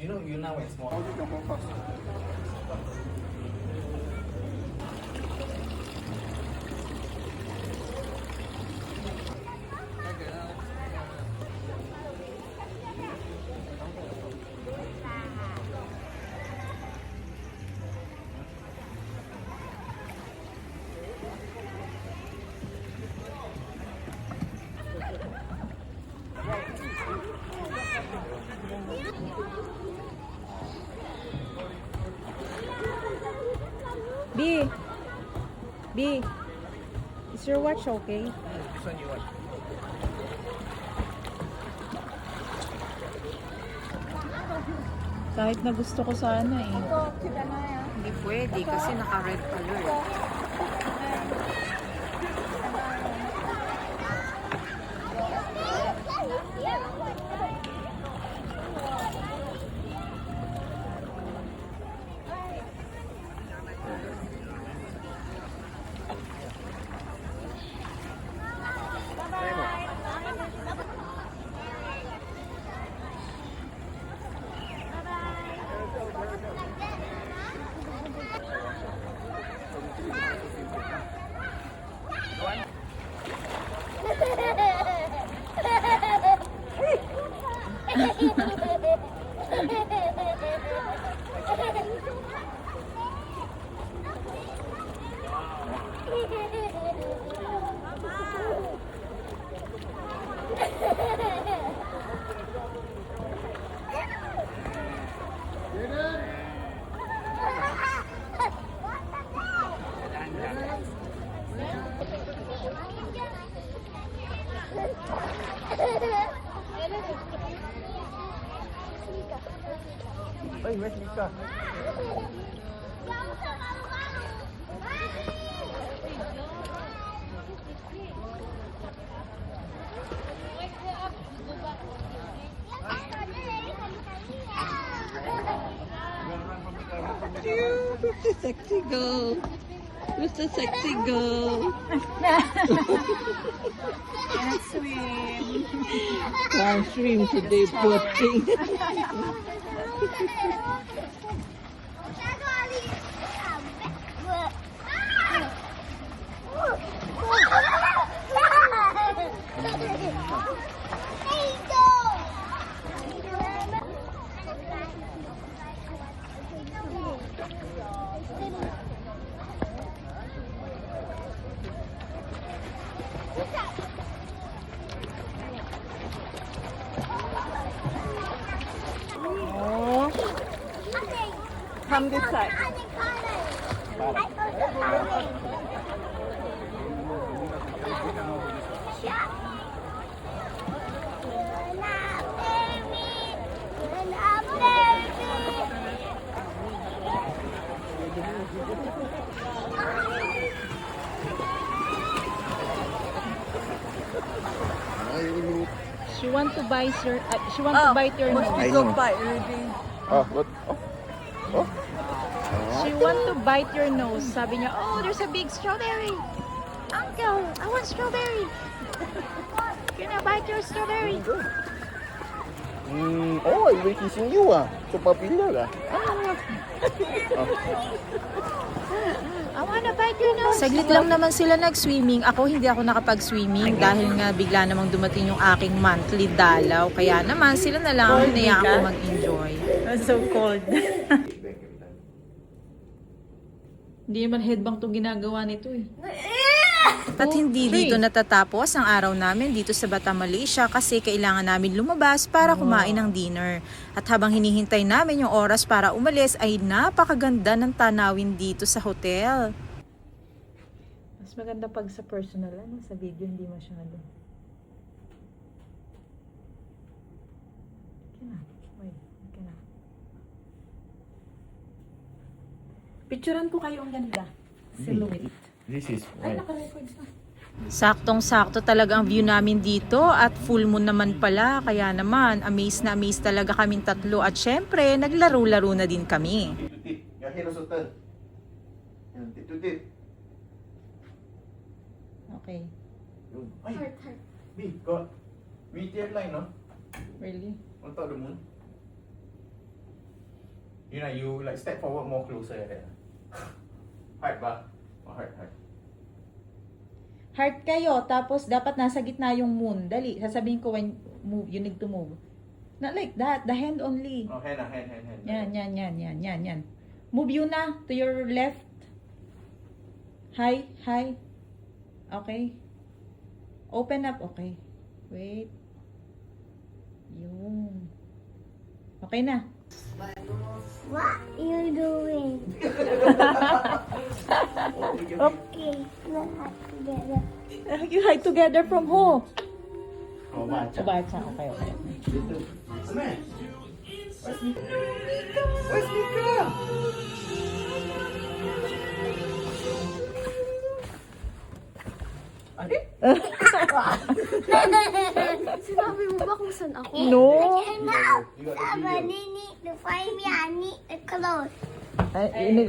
You know, you now it's more. B. B. Is your watch okay? This one you want. Kahit na gusto ko sana eh. Hindi pwede kasi naka-red alert. Hey, where's Lisa? Who's the sexy girl? Who's the sexy girl? Can't swim. Can't swim today, poor thing. Oh, come this side. She want to bite your. She want to bite your nose. I know. Oh, what? Oh. She want to bite your nose. Sabi niya, oh, there's a big strawberry. Uncle, I want strawberry. Can I bite your strawberry? Oh, I'm kissing you So popular I wanna bite your nose. Saglit lang naman sila nag-swimming. Ako hindi ako nakapag-swimming dahil nga bigla namang dumating yung aking monthly dalaw. Kaya naman sila na lang ang hinayaan ko mag-enjoy. It's so cold. Hindi naman headbang itong ginagawa nito eh. At hindi dito natatapos ang araw namin dito sa Batam, Malaysia kasi kailangan namin lumabas para kumain ng dinner. At habang hinihintay namin yung oras para umalis ay napakaganda ng tanawin dito sa hotel. Mas maganda pag sa personal, ano? Sa video hindi masyado. Picturean ko kayo ang ganda. Silhouette. This is Ay, naka-record na. Saktong-sakto talaga ang view namin dito at full moon naman pala. Kaya naman, amazed na amazed talaga kaming tatlo. At syempre, naglaro-laro na din kami. Okay. Ay, B, got meteor line, no? Really? On top of the moon. You know, you like step forward more closer there. Heart ba? Oh, heart. Heart kayo, tapos dapat nasa gitna yung moon. Dali, sasabihin ko when move, you need to move. Not like that, the hand only. Oh, hand. Yan. Move you na to your left. Hi. Okay. Open up, okay. Wait. Yun. Okay na. What you doing? Okay, let's hide together. You hide together from who? Oh, baca. Bacha. Okay. Semen. Where's Mika? Sinabi mo ba kung saan ako? No. And now, You got the video. Nini, to find me, I need a clothes. Ay,